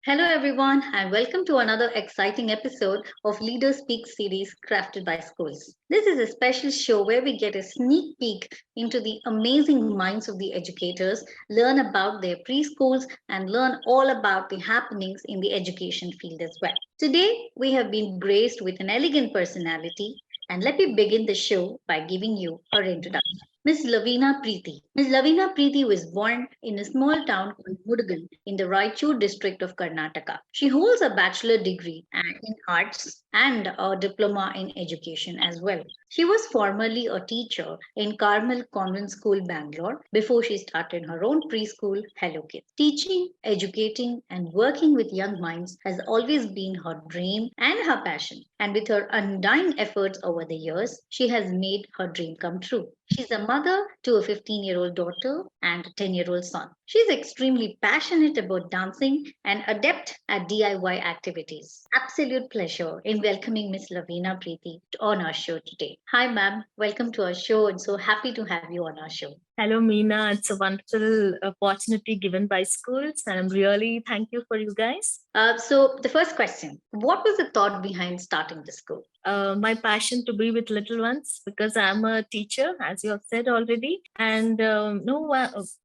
Hello, everyone, and welcome to another exciting episode of Leaders Speak series crafted by Skoolz. This is a special show where we get a sneak peek into the amazing minds of the educators, learn about their preschools, and learn all about the happenings in the education field as well. Today, we have been graced with an elegant personality, and let me begin the show by giving you her introduction. Miss Lavina Preeti. Miss Lavina Preeti was born in a small town called Mudugal in the Raichur district of Karnataka. She holds a bachelor degree in arts and a diploma in education as well. She was formerly a teacher in Carmel Convent School, Bangalore, before she started her own preschool, Hello Kids. Teaching, educating, and working with young minds has always been her dream and her passion. And with her undying efforts over the years, she has made her dream come true. She's a mother to a 15-year-old daughter and a 10-year-old son. She's extremely passionate about dancing and adept at DIY activities. Absolute pleasure in welcoming Miss Lavina Preeti on our show today. Hi, ma'am. Welcome to our show, and so happy to have you on our show. Hello, Meena. It's a wonderful opportunity given by Skoolz, and I'm really thank you for you guys. So, the first question: what was the thought behind starting the school? My passion to be with little ones because I'm a teacher, as you have said already. And no,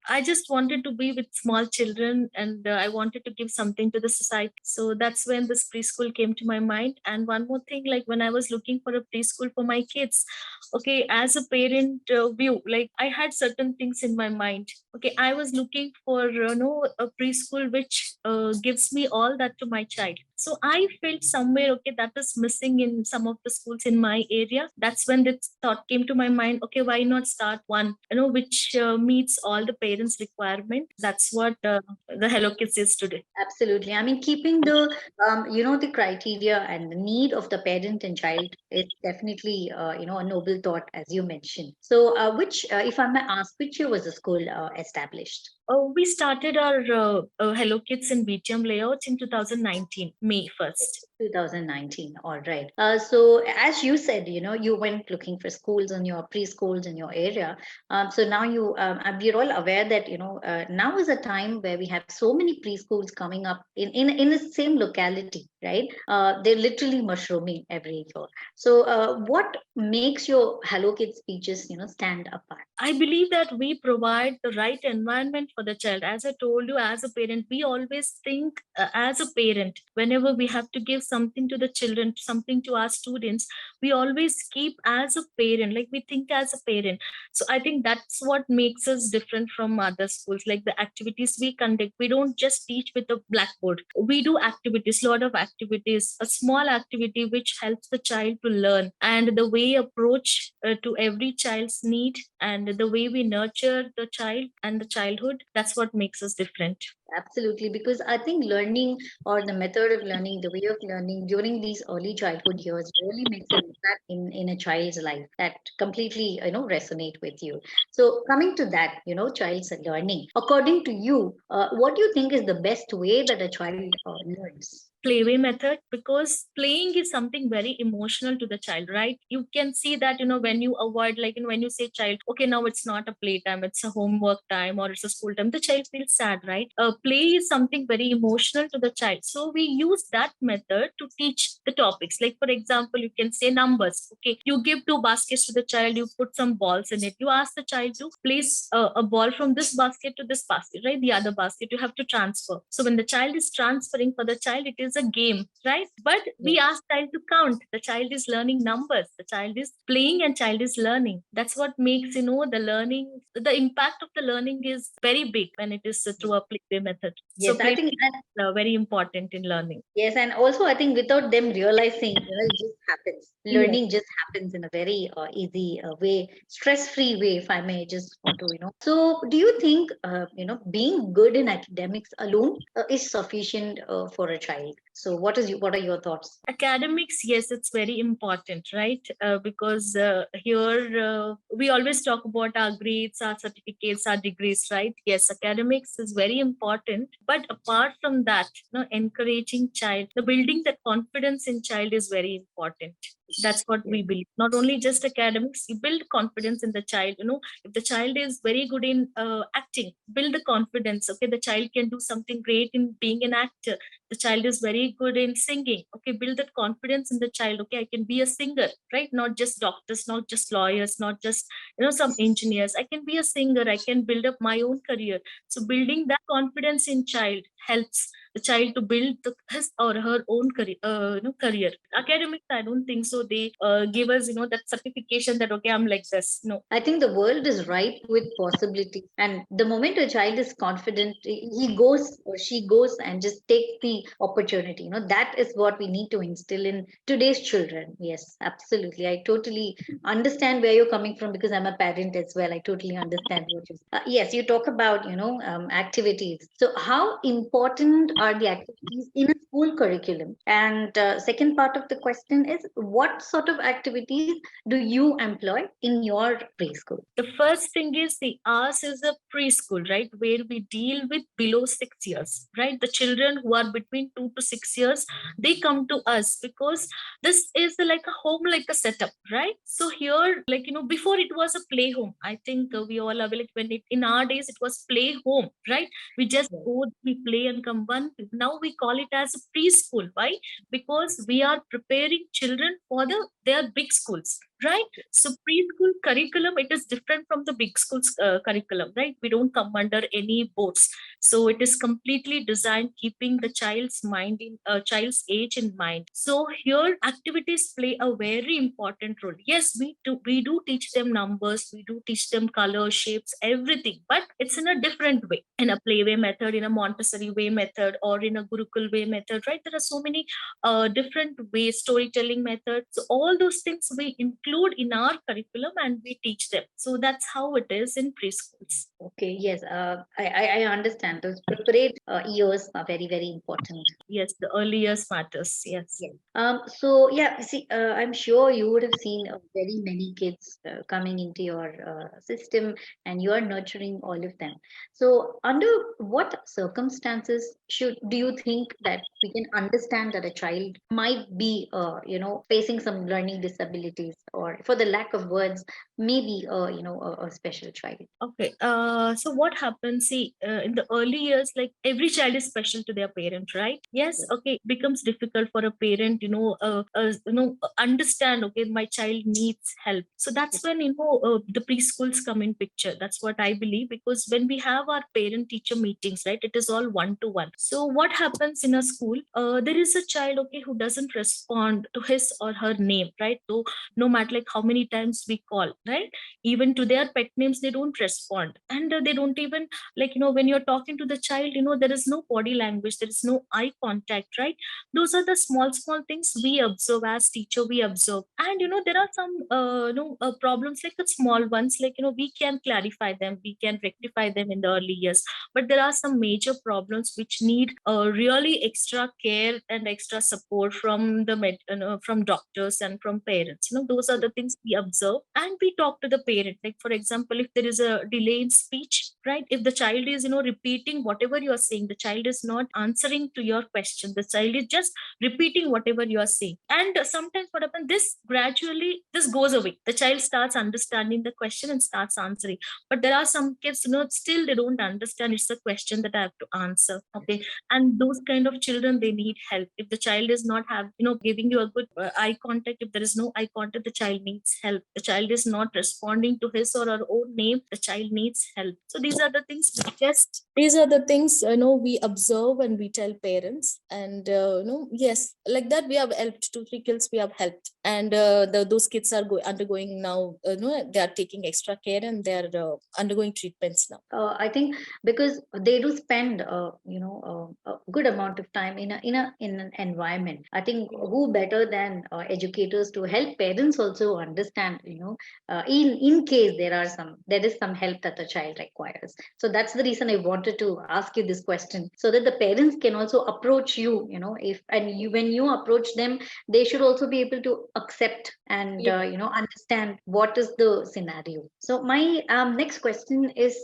I just wanted to be with small children and I wanted to give something to the society. So that's when this preschool came to my mind. And one more thing, like when I was looking for a preschool for my kids, okay, as a parent view, like I had certain things in my mind. Okay, I was looking for a preschool which gives me all that to my child. So I felt somewhere, okay, that is missing in some of the schools in my area. That's when this thought came to my mind. Okay, why not start one, which meets all the parents' requirement. That's what the Hello Kids is today. Absolutely. I mean, keeping the criteria and the need of the parent and child is definitely, a noble thought, as you mentioned. So, if I may ask, which year was the school established? We started our Hello Kids in BTM layouts in 2019, May 1st. 2019. All right. So, as you said, you went looking for schools in your preschools in your area. So now we're all aware that, now is a time where we have so many preschools coming up in the same locality, right? They're literally mushrooming every year. So, what makes your Hello Kids speeches, stand apart? I believe that we provide the right environment for the child. As I told you, as a parent, we always think as a parent, whenever we have to give something to the children, something to our students, we always keep as a parent, like we think as a parent. So I think that's what makes us different from other schools. Like the activities we conduct, we don't just teach with a blackboard. We do activities, lot of activities, a small activity which helps the child to learn, and the way approach to every child's need and the way we nurture the child and the childhood, that's what makes us different. Absolutely, because I think learning or the method of learning, the way of learning during these early childhood years really makes an impact in a child's life that completely, resonate with you. So coming to that, child's learning, according to you, what do you think is the best way that a child learns? Playway method, because playing is something very emotional to the child, right? You can see that when you avoid, like when you say child, okay, now it's not a playtime, it's a homework time or it's a school time, the child feels sad, right? Play is something very emotional to the child, so we use that method to teach the topics. Like for example, you can say numbers. Okay, you give two baskets to the child, you put some balls in it, you ask the child to place a ball from this basket to this basket, right? The other basket you have to transfer. So when the child is transferring, for the child it is a game, right? But we ask child to count. The child is learning numbers. The child is playing and child is learning. That's what makes the learning. The impact of the learning is very big when it is through a play method. Yes, So I play think is very important in learning. yes, and also I think without them realizing, it just happens. Yes. Learning just happens in a very easy way, stress-free way, if I may just want to. So, do you think, being good in academics alone is sufficient for a child? So, what are your thoughts? Academics, yes, it's very important, right? Because here we always talk about our grades, our certificates, our degrees, right? Yes, academics is very important, but apart from that, encouraging child, the building the confidence in child is very important. That's what we believe. Not only just academics, you build confidence in the child. If the child is very good in acting, build the confidence. Okay, the child can do something great in being an actor. The child is very good in singing. Okay, build that confidence in the child. Okay, I can be a singer, right? Not just doctors, not just lawyers, not just some engineers. I can be a singer. I can build up my own career. So building that confidence in child helps the child to build his or her own career. Career. Academics, I don't think so. They give us that certification that okay, I'm like this. No. I think the world is ripe with possibility. And the moment a child is confident, he goes or she goes and just takes the opportunity. That is what we need to instill in today's children. Yes, absolutely. I totally understand where you're coming from because I'm a parent as well. I totally understand what you yes, you talk about, activities. So how important are the activities in a school curriculum? And second part of the question is what sort of activities do you employ in your preschool? The first thing is the ours is a preschool, right, where we deal with below 6 years, right? The children who are between 2 to 6 years, they come to us because this is like a home, like a setup, right? So here, like before it was a play home. I think we all are like when in our days it was play home, right? We just go, we play and come one. Now we call it as a preschool. Why? Because we are preparing children for their big schools, right? So preschool curriculum, it is different from the big schools curriculum, right? We don't come under any boards. So it is completely designed keeping the child's mind in child's age in mind. So here activities play a very important role. Yes, we do teach them numbers, we do teach them color, shapes, everything, but it's in a different way, in a playway method, in a Montessori way method, or in a Gurukul way method, right? There are so many different ways, storytelling methods. So all those things we include in our curriculum and we teach them. So that's how it is in preschools. Okay, yes, I understand. Those preparate years are very, very important. Yes, the early years matters. Yes. Yes. So yeah, see, I'm sure you would have seen very many kids coming into your system, and you are nurturing all of them. So, under what circumstances should do you think that we can understand that a child might be, facing some learning disabilities, or for the lack of words, maybe, a special child? Okay. So what happens? See, in the early years, like every child is special to their parent, right? Yes. Okay. It becomes difficult for a parent, understand. Okay, my child needs help. So that's when the preschools come in picture. That's what I believe, because when we have our parent-teacher meetings, right, it is all one-to-one. So what happens in a school? There is a child, okay, who doesn't respond to his or her name, right? So no matter like how many times we call, right? Even to their pet names they don't respond, and they don't even, like when you're talking to the child, there is no body language, there is no eye contact, right? Those are the small things we observe as teacher, we observe. And there are some problems, like the small ones, like we can clarify them, we can rectify them in the early years. But there are some major problems which need really extra care and extra support from from doctors and from parents. Those are the things we observe and we talk to the parent. Like for example, if there is a delay in speech, right? If the child is repeating whatever you are saying, the child is not answering to your question, the child is just repeating whatever you are saying. And sometimes what happens, this gradually this goes away, the child starts understanding the question and starts answering. But there are some kids, still they don't understand it's a question that I have to answer. Okay. And those kind of children, they need help. If the child is not have giving you a good eye contact, if there is no eye contact, the child needs help. The child is not responding to his or her own name, the child needs help. So these are the things these are the things we observe and we tell parents. And yes, like that we have helped 2-3 kids, we have helped. And those kids are undergoing now, they are taking extra care and they are undergoing treatments now. I think because they do spend, a good amount of time in an environment. I think who better than educators to help parents also understand, in case there is some help that the child requires. So that's the reason I wanted to ask you this question, so that the parents can also approach you, if and you when you approach them, they should also be able to accept and understand what is the scenario. So my next question is,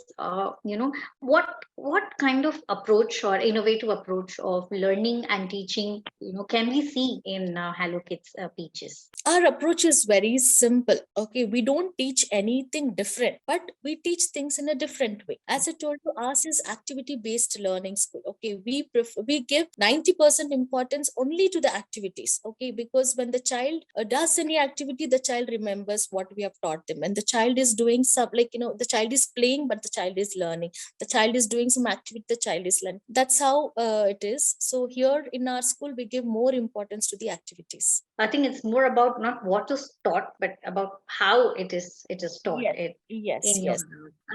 what kind of approach or innovative approach of learning and teaching, can we see in Hello Kids Peaches? Our approach is very simple. Okay, we don't don't teach anything different, but we teach things in a different way. As I told you, ours is activity based learning school. Okay, we give 90% importance only to the activities. Okay, because when the child does any activity, the child remembers what we have taught them, and the child is doing some, like, the child is playing, but the child is learning. The child is doing some activity, the child is learning. That's how it is. So here in our school, we give more importance to the activities. I think it's more about not what is taught, but about how it is taught. Yes, It yes, in your yes.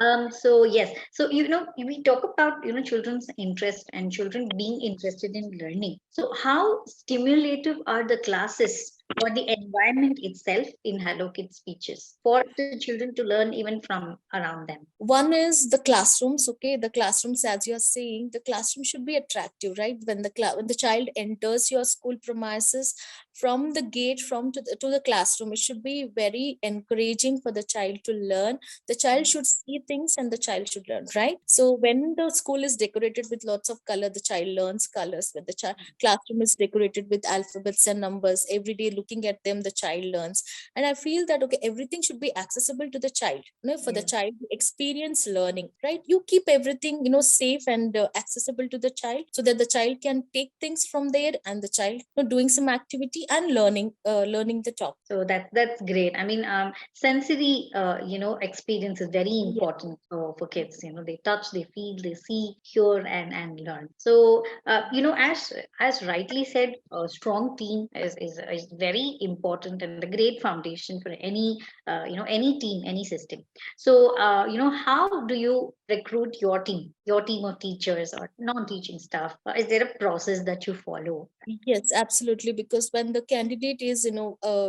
house. So yes, so we talk about children's interest and children being interested in learning. So how stimulative are the classes or the environment itself in Hello Kids speeches for the children to learn even from around them? One is the classrooms. Okay, the classrooms, as you're saying, the classroom should be attractive, right? When when the child enters your school premises, from the gate, to the classroom, it should be very encouraging for the child to learn. The child should see things and the child should learn, right? So when the school is decorated with lots of color, the child learns colors. When the classroom is decorated with alphabets and numbers, every day looking at them, the child learns. And I feel that, okay, everything should be accessible to the child, for the Yeah. child to experience learning, right? You keep everything, safe and accessible to the child, so that the child can take things from there, and the child, doing some activity and learning the top. So that's great. I mean, sensory, experience is very Yes. important for kids. They touch, they feel, they see, hear, and learn. So, as rightly said, a strong team is very important and a great foundation for any team, any system. So, how do you recruit your team of teachers or non-teaching staff? Is there a process that you follow? Yes, absolutely. Because when the candidate is,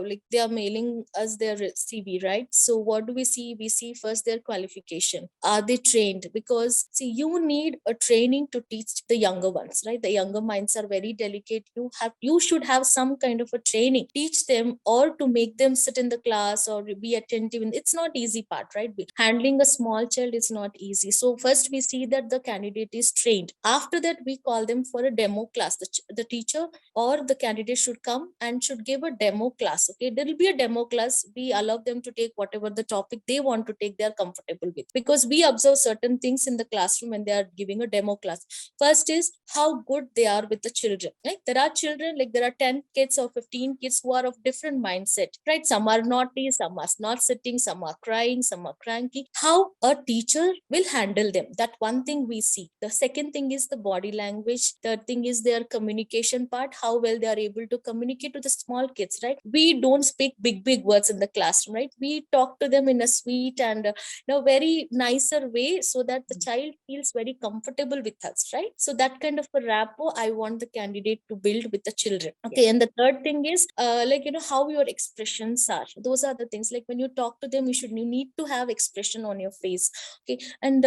like they are mailing us their CV, right? So what do we see? We see first their qualification. Are they trained? Because see, you need a training to teach the younger ones, right? The younger minds are very delicate. You should have some kind of a training, teach them, or to make them sit in the class or be attentive. And it's not easy part, right? Handling a small child is not easy. So first we see that the candidate is trained. After that, we call them for a demo class. The teacher or the candidate should come and should give a demo class. Okay, there will be a demo class. We allow them to take whatever the topic they want to take, they are comfortable with, because we observe certain things in the classroom when they are giving a demo class. First is how good they are with the children, right? There are children, like there are 10 kids or 15 kids who are of different mindset, right? Some are naughty, some are not sitting, some are crying, some are cranky. How a teacher will handle them, that one thing we see. The second thing is the body language. Third thing is their communication part, how well they are able to communicate to the small kids, right? We don't speak big words in the classroom, right? We talk to them in a sweet and very nicer way, so that the child feels very comfortable with us, right? So that kind of a rapport I want the candidate to build with the children. Okay, and the third thing is how your expressions are. Those are the things, like when you talk to them, you need to have expression on your face. Okay, and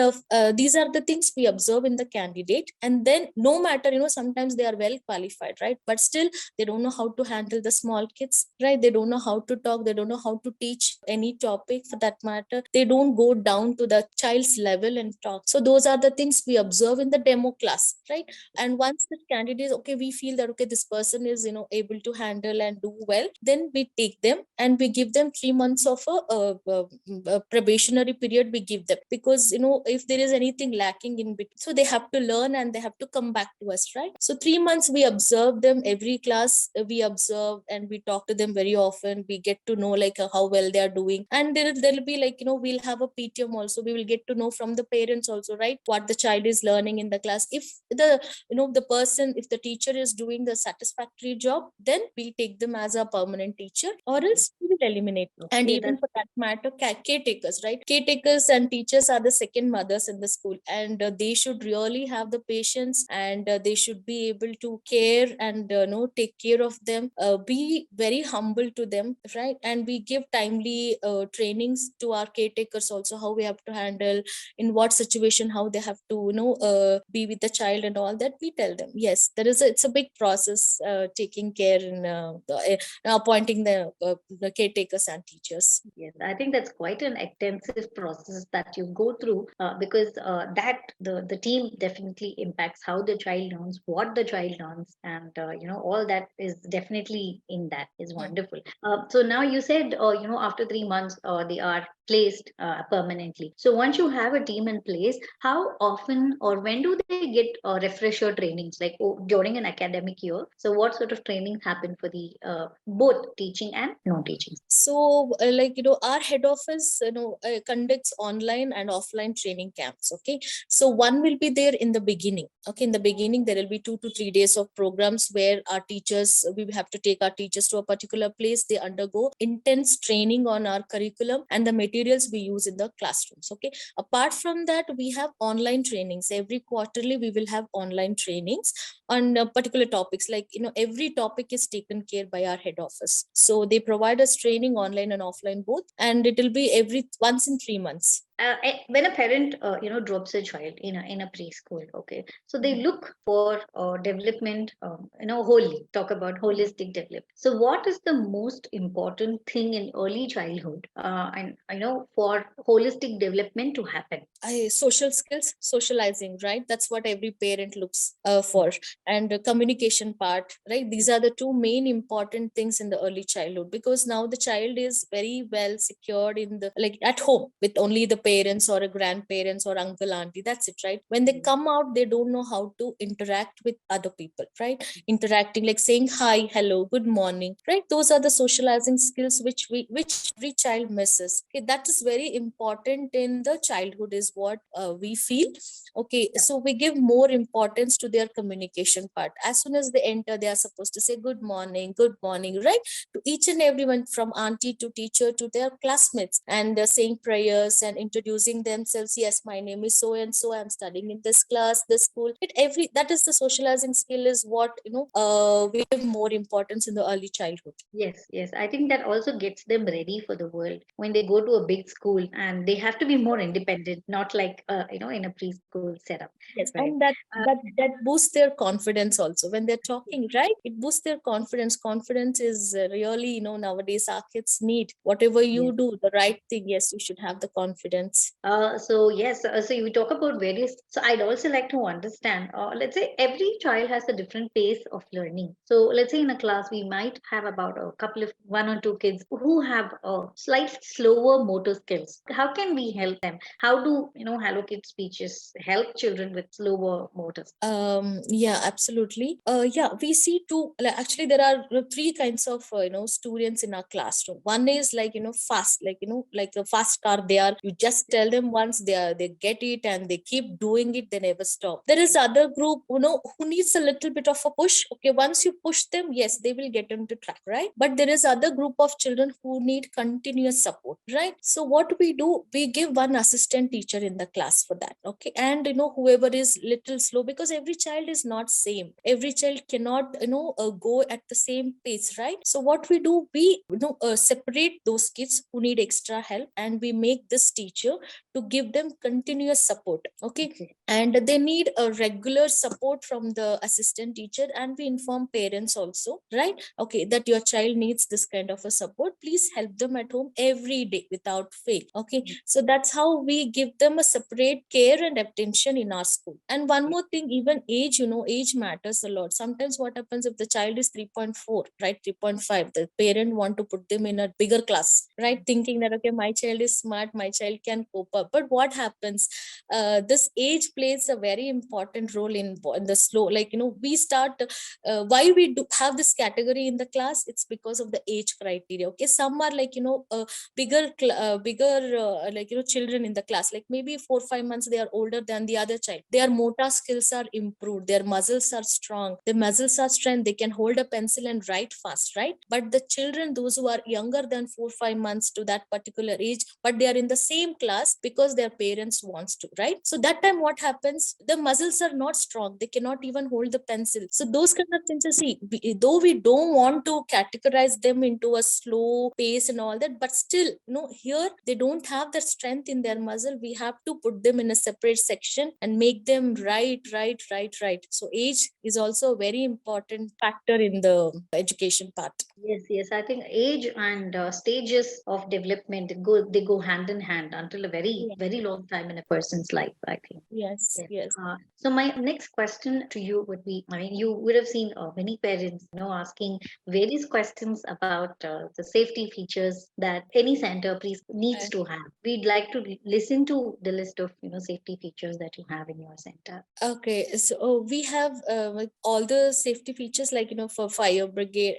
these are the things we observe in the candidate. And then, no matter, sometimes they are well qualified, right, but still they don't know how to handle the small kids, right? They don't know how to talk, they don't know how to teach any topic for that matter. They don't go down to the child's level and talk. So those are the things we observe in the demo class, right? And once the candidate is okay, we feel that okay, this person is able to handle and do well, then we take them and we give them 3 months of a probationary period we give them, because if there is anything lacking in between, so they have to learn and they have to come back to us, right? So 3 months we observe them, every class we observe, and we talk to them very often. We get to know like how well they are doing, and there'll be like we'll have a PTM also. We will get to know from the parents also, right, what the child is learning in the class. If if the teacher is doing the satisfactory job, then we'll take them as a permanent teacher, or else we will eliminate. And Okay, even for that matter, caretakers, right? Caretakers and teachers are the second mothers in the school, and they should really have the patience, and they should be able to care and take care of them, be very humble to them, right? And we give timely trainings to our caretakers also, how we have to handle, in what situation, how they have to be with the child and all that. We tell them. Yes, it's a big process, taking care and appointing the caretakers and teachers. Yes, I think that's quite an extensive process that you go through because that the team definitely impacts how the child learns, what the child learns, and all that is definitely in that is Hmm. wonderful. So now you said after 3 months they are placed permanently. So once you have a team in place, how often or when do they get refresher trainings, like during an academic year? So what sort of training happen for the both teaching and non-teaching? So our head office conducts online and offline training camps. Okay, so one will be there in the beginning. Okay, in the beginning there will be 2 to 3 days of programs where our teachers, we have to take our teachers to a particular place. They undergo intense training on our curriculum and the materials we use in the classrooms. Okay, apart from that, we have online trainings. Every quarterly we will have online trainings on particular topics, like every topic is taken care by our head office. So they provide us training online and offline both, and it will be every once in 3 months. When a parent drops a child in a preschool, okay, so they look for development, wholly talk about holistic development. So what is the most important thing in early childhood, and for holistic development to happen? Social skills, socializing, right? That's what every parent looks for. And communication part, right? These are the two main important things in the early childhood, because now the child is very well secured in the, like, at home with only the parents or a grandparents or uncle auntie, that's it, right? When they come out, they don't know how to interact with other people, right? Interacting, like saying hi, hello, good morning, right? Those are the socializing skills which every child misses. Okay, that is very important in the childhood, is what we feel. Okay, so we give more importance to their communication part. As soon as they enter, they are supposed to say good morning, right? To each and everyone, from auntie to teacher to their classmates, and saying prayers and introducing themselves. Yes, my name is so and so, I'm studying in this class, this school. That is the socializing skill, is what we give more importance in the early childhood. Yes, yes. I think that also gets them ready for the world when they go to a big school and they have to be more independent, not like in a preschool setup, Yes, right? and that boosts their confidence also when they're talking, right? It boosts their confidence. Confidence is really, nowadays our kids need. Whatever you Yes. do, the right thing, yes, you should have the confidence. So yes, so you talk about various. So I'd also like to understand. Let's say every child has a different pace of learning. So let's say in a class we might have about a couple of one or two kids who have slightly slower motor skills. How can we help them? How do Hello Kids speeches help children with slower motors? Yeah, absolutely. Yeah, we see two, like, actually there are three kinds of students in our classroom. One is like fast, like like a fast car. They are, you just tell them once, they get it and they keep doing it, they never stop. There is other group who needs a little bit of a push. Okay, once you push them, yes, they will get into track, right? But there is other group of children who need continuous support, right? So what we do, we give one assistant teacher in the class for that. Okay, and whoever is little slow, because every child is not same, every child cannot go at the same pace, right? So what we do, we separate those kids who need extra help, and we make this teacher to give them continuous support. Okay, and they need a regular support from the assistant teacher, and we inform parents also, right? Okay, that your child needs this kind of a support, please help them at home every day without fail. Okay, so that's how we give them a separate care and attention in our school. And one more thing, even age, age matters a lot. Sometimes what happens, if the child is 3.4, right, 3.5, the parent want to put them in a bigger class, right, thinking that okay, my child is smart, my child can cope up. But what happens, this age plays a very important role in the slow, like we start, why we do have this category in the class, it's because of the age criteria. Okay, some are like bigger like children in the class, like maybe 4 5 months they are older than the other child, their motor skills are improved, their muscles are strong, their muscles are strength, they can hold a pencil and write fast, right? But the children, those who are younger than 4 5 months to that particular age, but they are in the same class because their parents wants to, right? So that time what happens, the muscles are not strong, they cannot even hold the pencil. So those kind of things, you see, though we don't want to categorize them into a slow pace and all that, but still here they don't have that strength in their muscle, we have to put them in a separate section and make them right. So age is also a very important factor in the education part. Yes, yes. I think age and stages of development go hand in hand until a very very, very long time in a person's life, I think. Yes, Yes. yes. So my next question to you would be, I mean, you would have seen many parents, asking various questions about the safety features that any center please needs to have. We'd like to listen to the list of, safety features that you have in your center. Okay, so we have like all the safety features, like for fire brigade,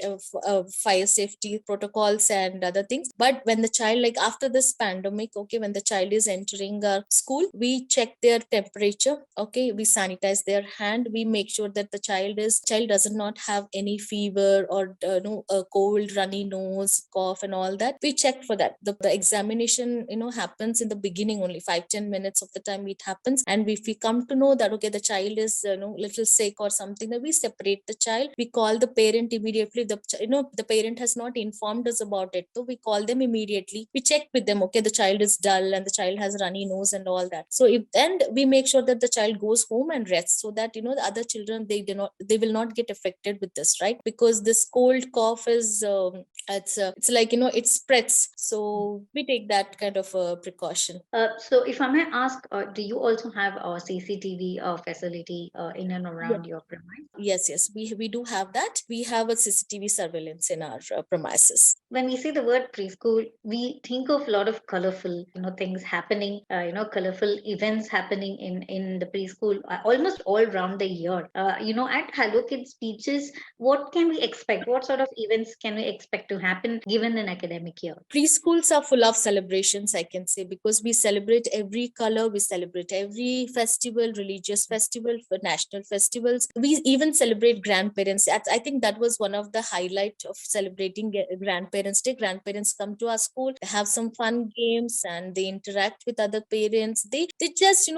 fire safety protocols and other things. But when the child, like after this pandemic, okay, when the child is entering our school, we check their temperature. Okay, we sanitize their hand. We make sure that the child does not have any fever or no a cold, runny nose, cough, and all that. We check for that. The examination happens in the beginning only, 5-10 minutes of the time it happens, and if we come to know that okay, the child is little sick or something, then we separate the child. We call the parent immediately. The parent has not informed us about it, so we call them immediately. We check with them, okay, the child is dull and the child has runny nose and all that. So if and we make sure that the child goes home and rests, so that the other children, they will not get affected with this, right? Because this cold cough is it's like it spreads, so we take that kind of precaution. So if I may ask, do you also have a CCTV facility in and Yes. around your premise? Yes, we do have that. We have a CCTV surveillance in our premises. When we say the word preschool, we think of a lot of colorful, things happening, colorful events happening in the preschool almost all around the year. At Hello Kids speeches, what can we expect? What sort of events can we expect to happen given an academic year? Preschools are full of celebrations, I can say, because we celebrate every color, we celebrate every festival, religious festival, for national festivals. We even celebrate grandparents. I think that was one of the highlight of celebrating Grandparents Day. Grandparents come to our school, they have some fun games, and they interact with other parents. They just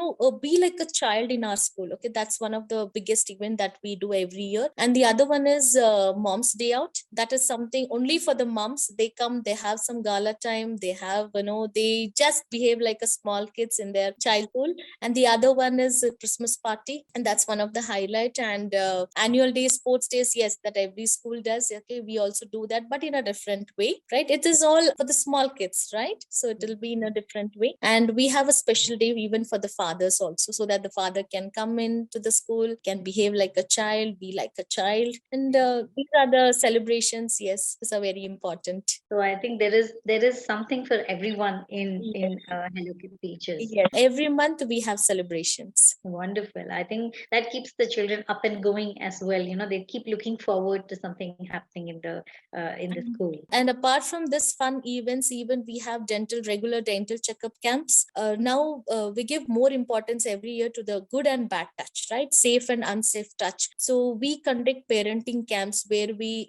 be like a child in our school. Okay, that's one of the biggest event that we do every year. And the other one is Mom's Day Out. That is something only for the moms. They come, they have some gala time, they have they just behave like a small kids in their childhood. And the other one is a Christmas party, and that's one of the highlight. And annual day, sports days, yes, that every school does. Okay, we also do that, but in a different way, right? It is all for the small kids, right? So it will be in a different way. And we have a special day even for the fathers also, so that the father can come into the school, can behave like a child, be like a child. And these are the celebrations, yes, these are very important. So I think there is something for everyone in Yes. in Hello Kids speeches. Yes, every month we have celebrations. Wonderful. I think that keeps the children up and going as well. They keep looking forward to something happening in the And school. and apart from this fun events, even we have regular dental checkup camps. Now we give more importance every year to the good and bad touch, right? Safe and unsafe touch. So we conduct parenting camps where we,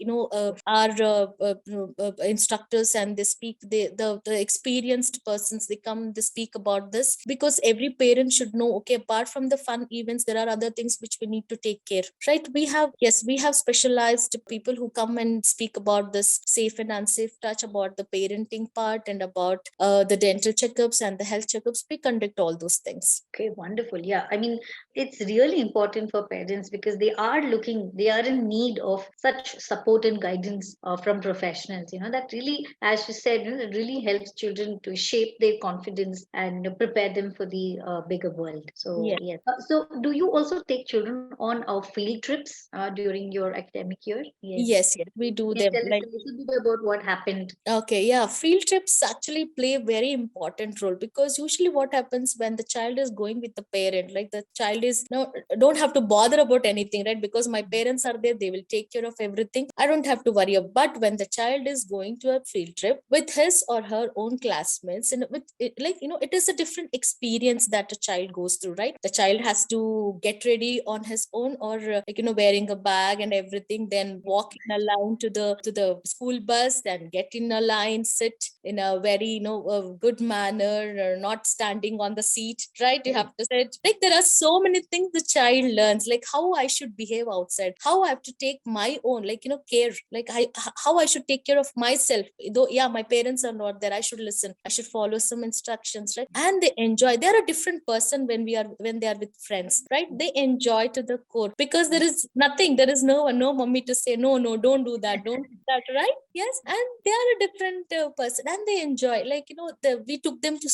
our instructors, and they speak, the experienced persons, they come, they speak about this, because every parent should know, okay, apart from the fun events, there are other things which we need to take care, right? We have specialized people who come and speak about this safe and unsafe touch, about the parenting part, and about the dental checkups and the health checkups. We conduct all those things. Okay, wonderful. Yeah, I mean, it's really important for parents because they are in need of such support and guidance from professionals. That really, as you said, it really helps children to shape their confidence and prepare them for the bigger world. So, Yeah. yes. So, do you also take children on field trips during your academic year? Yes. Yes, we You do can them, tell us like. a little bit about what happened. Okay, yeah, field trips actually play a very important role, because usually what happens when the child is going with the parent, like the child is no, don't have to bother about anything, right? Because my parents are there, they will take care of everything. I don't have to worry. But when the child is going to a field trip with his or her own classmates, and with it, like it is a different experience that a child goes through, right? The child has to get ready on his own, or wearing a bag and everything, then walk in a line to the school bus, and get in a line, sit in a very good manner, or not standing on the seat, right? You have to sit, like there are so many things the child learns, like how I should behave outside, how I have to take my own care, like how I should take care of myself, though yeah, my parents are not there, I should listen, I should follow some instructions, right? And they enjoy, they're a different person when they are with friends, right? They enjoy to the core, because there is nothing, there is no mommy to say no, don't do that, don't do that, right? Yes. And they are a different person, and they enjoy, we took them to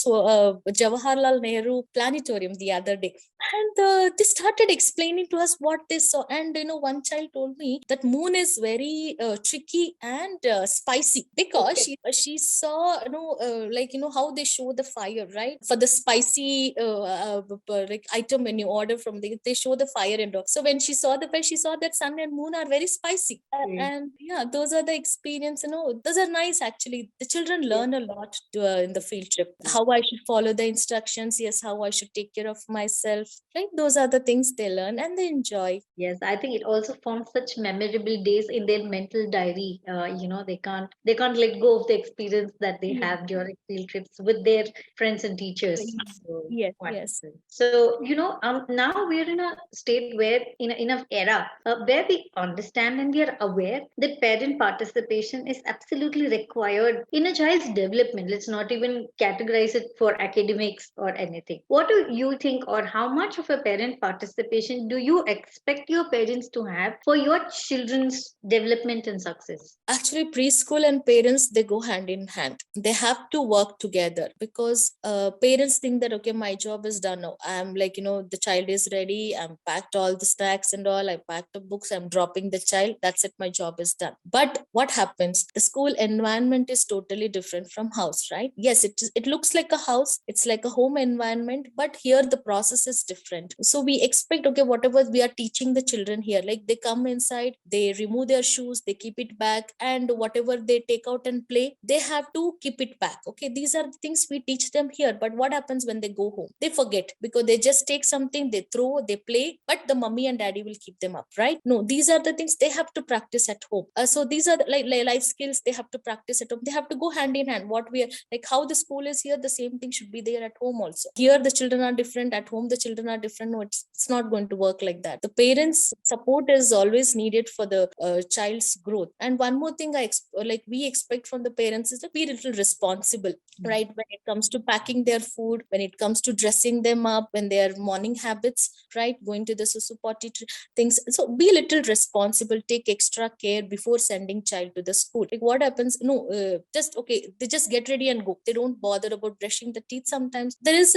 Jawaharlal Nehru Planetarium the other day, and they started explaining to us what they saw. And one child told me that moon is very tricky and spicy, because she saw how they show the fire, right, for the spicy like item. When you order from they show the fire and all. So when she saw the fire, she saw that sun and moon are very spicy. And yeah, those are the experience, those are nice. Actually, the children learn a lot in the field trip. How I should follow the instructions, yes, how I should take care of myself, right? Those are the things they learn and they enjoy. Yes, I think it also forms such memorable days in their mental diary. They can't let go of the experience that they Yeah. have during field trips with their friends and teachers. So Yes, yes. wonderful. So now we're in a state where in a era where we understand and we are aware that parent participation is absolutely required in a child's development. Let's not even categorize it for academics or anything. What do you think, or how much of a parent participation do you expect your parents to have for your children's development and success? Actually, preschool and parents, they go hand in hand. They have to work together, because parents think that, okay, my job is done now. I'm like, the child is ready. I'm packed all the snacks and all. I packed the books. I'm dropping the child. That's it. My job is done. But what happens? The school environment is totally different from house, right? Yes, it looks like a house. It's like a home environment, but here the process is different. So we expect, okay, whatever we are teaching the children here, like they come inside, they remove their shoes, they keep it back, and whatever they take out and play, they have to keep it back. Okay, these are the things we teach them here. But what happens when they go home? They forget, because they just take something, they throw, they play, but the mommy and daddy will keep them up, right? No, these are the things they have to practice at home. So these are like life skills they have to practice at home. They have to go hand in hand. What we are, like, how the school is here, the same thing should be there at home also. Here the children are different, at home the children are different. No, it's not going to work like that. The parents support is always needed for the child's growth. And one more thing we expect from the parents is to be a little responsible, right? When it comes to packing their food, when it comes to dressing them up, when their morning habits, right, going to the susu potty things. So be a little responsible, take extra care before sending child to the school. Like, what happens, just okay, they just get ready and go. They don't bother about brushing the teeth. Sometimes there is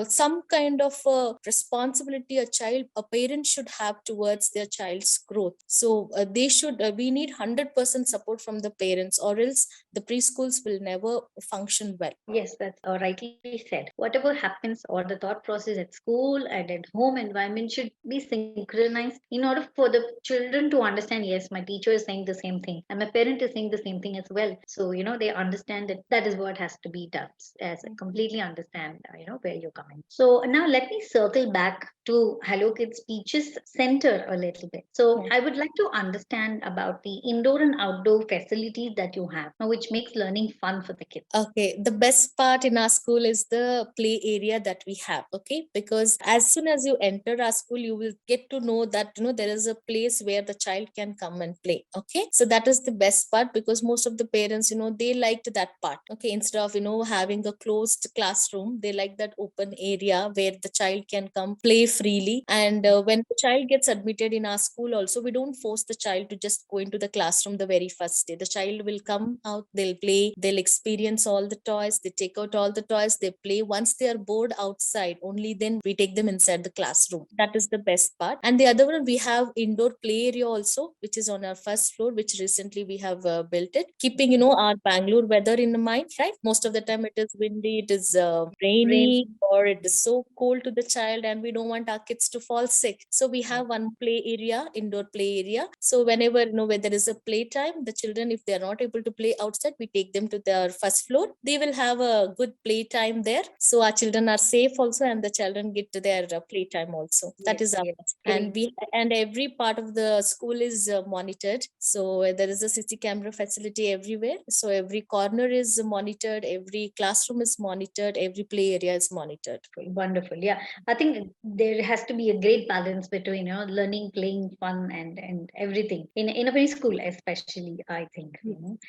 some kind of responsibility a parent should have towards their child's growth. So we need 100% support from the parents, or else the preschools will never function well. Yes, that's rightly said. Whatever happens or the thought process at school and at home environment should be synchronized in order for the children to understand, yes, my teacher is saying the same thing and my parent is saying the same thing as well. So, they understand that that is what has to be done, as I completely understand, where you're coming. So now let me circle back to Hello Kids Speeches Center a little bit. So Yes. I would like to understand about the indoor and outdoor facilities that you have, which makes learning fun for the kids. Okay, the best part in our school is the play area that we have. Okay, because as soon as you enter our school, you will get to know that there is a place where the child can come and play. Okay, so that is the best part, because most of the parents, they liked that part. Okay, instead of having a closed classroom, they like that open area where the child can come play freely. And when the child gets admitted in our school, also we don't force the child to just go into the classroom the very first day. The child will come out, they'll play, they'll experience all the toys, they take out all the toys, they play. Once they are bored outside, only then we take them inside the classroom. That is the best part. And the other one, we have indoor play area also, which is on our first floor, which recently we have built it, keeping our Bangalore weather in mind, right? Most of the time it is windy, it is rainy, or it is so cold to the child, and we don't want our kids to fall sick. So we have one play area, indoor play area. So whenever where there is a playtime, the children, if they are not able to play outside, we take them to their first floor. They will have a good playtime there. So our children are safe also, and the children get to their playtime also. That is our and every part of the school is monitored. So there is a CC camera facility everywhere. So every corner is monitored, every classroom is monitored, every play area is monitored. Wonderful. Yeah, I think there there has to be a great balance between learning, playing, fun, and everything in a preschool, especially. I think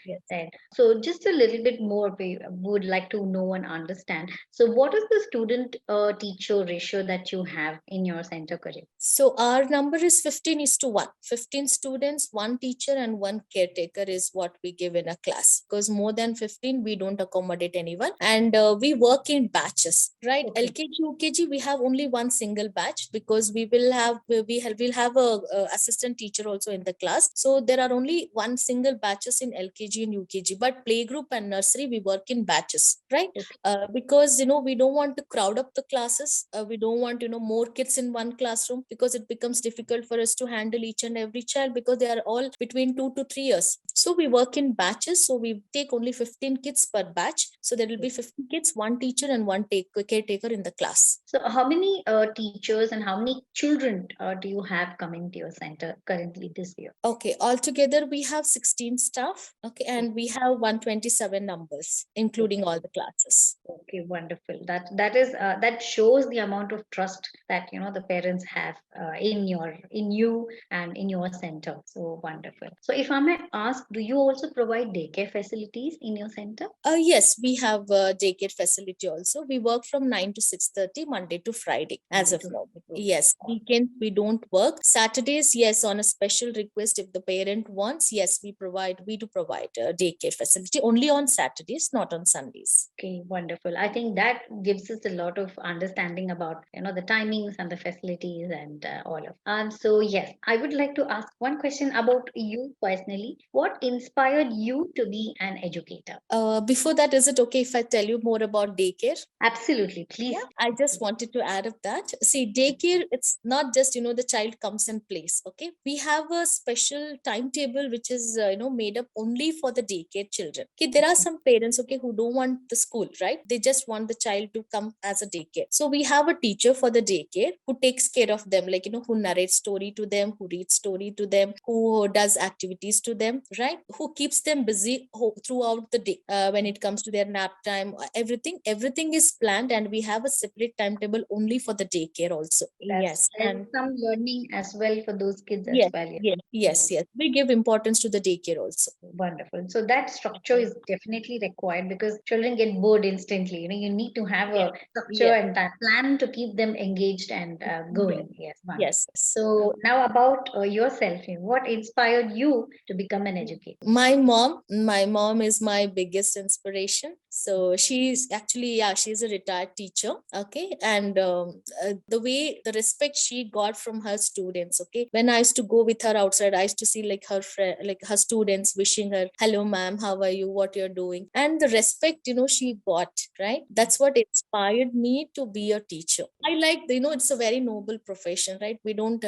Yes. that. So just a little bit more, we would like to know and understand. So what is the student teacher ratio that you have in your center curriculum? So our number is 15 is to 1. 15 students, 1 teacher and 1 caretaker is what we give in a class. Because more than 15, we don't accommodate anyone. And we work in batches, right? Okay. LKG, UKG, we have only one single batch because we'll have a assistant teacher also in the class. So there are only one single batches in LKG and UKG. But playgroup and nursery, we work in batches, right? Okay. Because we don't want to crowd up the classes. We don't want more kids in one classroom, because it becomes difficult for us to handle each and every child, because they are all between 2 to 3 years. So we work in batches. So we take only 15 kids per batch. So there will be 15 kids, 1 teacher and 1 caretaker in the class. So how many teachers and how many children do you have coming to your center currently this year? Okay, altogether we have 16 staff. Okay, and we have 127 numbers, including all the classes. Okay, wonderful. That shows the amount of trust that the parents have in you and in your center. So wonderful. So if I may ask, do you also provide daycare facilities in your center? Yes, we have a daycare facility also. We work from 9 to 6:30 Monday to Friday as of now. Yes, weekends we don't work. Saturdays, yes, on a special request, if the parent wants, yes, we do provide a daycare facility only on Saturdays, not on Sundays. Okay, wonderful. I think that gives us a lot of understanding about the timings and the facilities and all of. So yes, I would like to ask one question about you personally. What inspired you to be an educator? Before that, is it okay if I tell you more about daycare? Absolutely, please. Yeah, I just wanted to add up that. See, daycare, it's not just, the child comes and plays. Okay. We have a special timetable which is, made up only for the daycare children. Okay. There are some parents, okay, who don't want the school, right? They just want the child to come as a daycare. So we have a teacher for the daycare who takes care of them, like, who narrates story to them, who reads story to them, who does activities to them, right? Who keeps them busy throughout the day. When it comes to their nap time, everything is planned, and we have a separate timetable only for the daycare also. Yes. And some learning as well for those kids as Yes, well. yes. We give importance to the daycare also. Wonderful. So that structure is definitely required because children get bored instantly. You need to have a structure and that plan to keep them engaged and going. Yes. Wonderful. Yes. So now about yourself, what inspired you to become an educator? My mom is my biggest inspiration. So she's actually, she's a retired teacher. Okay. And the respect she got from her students. Okay. When I used to go with her outside, I used to see like her friend, like her students wishing her, hello, ma'am, how are you? What you're doing? And the respect, she got, right? That's what inspired me to be a teacher. I like, it's a very noble profession, right?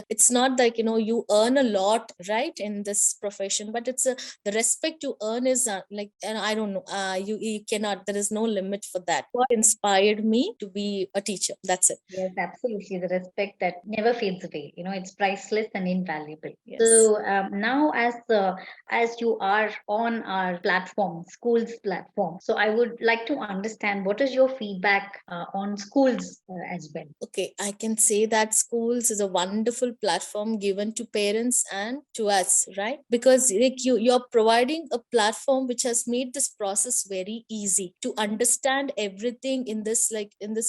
It's not like, you earn a lot, right, in this profession, but the respect you earn is like, and I don't know, you cannot, there is no limit for that. What inspired me to be a teacher? That's it. Yes, absolutely. The respect that never fades away. It's priceless and invaluable. Yes. So now, as you are on our platform, Skoolz platform, so I would like to understand what is your feedback on Skoolz as well. Okay, I can say that Skoolz is a wonderful platform given to parents and to us, right? Because like you're providing a platform which has made this process very easy to understand everything in this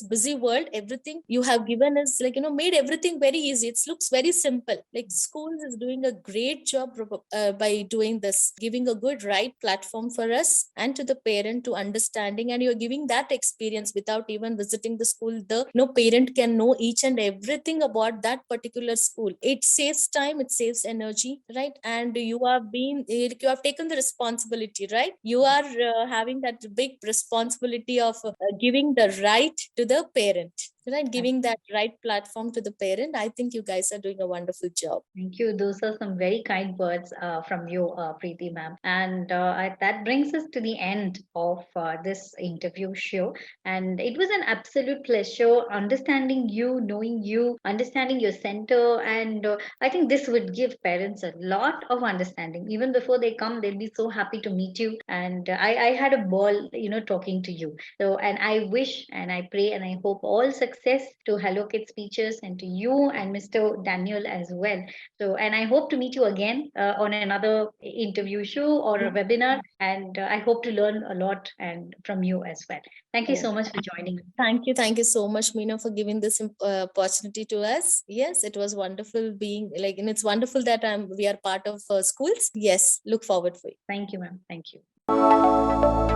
busy world. Everything you have given is like, made everything very easy. It looks very simple. Like Skoolz is doing a great job by doing this, giving a good right platform for us and to the parent to understanding, and you're giving that experience without even visiting the school. The parent can know each and everything about that particular school. It saves time, it saves energy, right? And you have taken the responsibility, right? You are having that big responsibility of giving the right to the parent, right? Giving that right platform to the parent. I think you guys are doing a wonderful job. Thank you. Those are some very kind words from you, Preeti ma'am. And that brings us to the end of this interview show. And it was an absolute pleasure understanding you, knowing you, understanding your center. And I think this would give parents a lot of understanding. Even before they come, they'll be so happy to meet you. And I had a ball, talking to you. So, and I wish and I pray and I hope all success success to Hello Kids Speeches and to you and Mr. Daniel as well. So, and I hope to meet you again on another interview show or a webinar. And I hope to learn a lot and from you as well. Thank you so much for joining me. Thank you so much, Meena, for giving this opportunity to us. Yes, it was wonderful being like, and it's wonderful that we are part of Skoolz. Yes, look forward for you. Thank you, ma'am. Thank you.